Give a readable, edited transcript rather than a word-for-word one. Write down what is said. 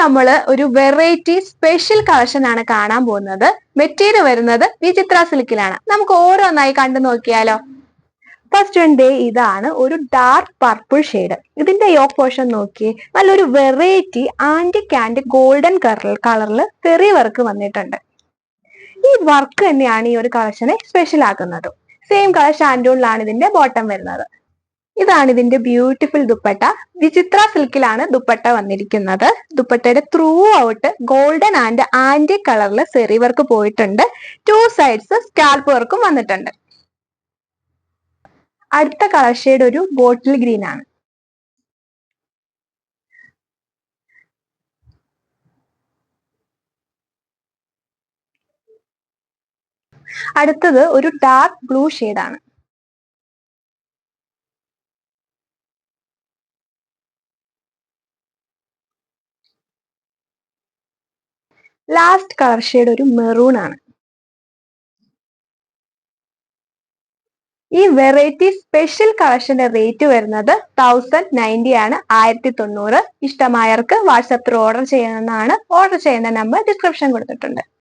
നമ്മൾ ഒരു variety special collection ആണ് കാണാൻ പോകുന്നത്. മെറ്റീരിയൽ വരുന്നത് വിചിത്ര സിൽക്കിലാണ്. നമുക്ക് ഓരോന്നായി കണ്ടു നോക്കിയാലോ. ഫസ്റ്റ് വൺ ഡേ ഇതാണ് ഒരു ഡാർക്ക് പർപ്പിൾ ഷെയ്ഡ്. ഇതിന്റെ യോക്ക് പോർഷൻ നോക്കി നല്ലൊരു വെറൈറ്റി ആന്റിക് ആൻഡ് ഗോൾഡൻ കളറിൽ ഫെറി വർക്ക് വന്നിട്ടുണ്ട്. ഈ വർക്ക് തന്നെയാണ് ഈ ഒരു കളക്ഷനെ സ്പെഷ്യൽ ആക്കുന്നത്. സെയിം കളർ ഷാൻഡൂണിലാണ് ഇതിന്റെ ബോട്ടം വരുന്നത്. ഇതാണ് ഇതിന്റെ ബ്യൂട്ടിഫുൾ ദുപ്പട്ട. വിചിത്ര സിൽക്കിലാണ് ദുപ്പട്ട വന്നിരിക്കുന്നത്. ദുപ്പട്ടയുടെ throughout golden and antique കളറിൽ സെറി വർക്ക് പോയിട്ടുണ്ട്. ടു സൈഡ്സ് സ്കാൽപ്പ് വർക്കും വന്നിട്ടുണ്ട്. അടുത്ത കളർ ഷെയ്ഡ് ഒരു ബോട്ടിൽ ഗ്രീൻ ആണ്. അടുത്തത് ഒരു ഡാർക്ക് ബ്ലൂ ഷെയ്ഡ് ആണ്. ലാസ്റ്റ് കളർ ഷെയ്ഡ് ഒരു മെറൂൺ ആണ്. ഈ വെറൈറ്റി സ്പെഷ്യൽ കളക്ഷന്റെ റേറ്റ് വരുന്നത് 1090 ആണ്, 1090. ഇഷ്ടമായവർക്ക് വാട്സാപ്പിൽ ഓർഡർ ചെയ്യാവുന്നതാണ്. ഓർഡർ ചെയ്യുന്ന നമ്പർ ഡിസ്ക്രിപ്ഷൻ കൊടുത്തിട്ടുണ്ട്.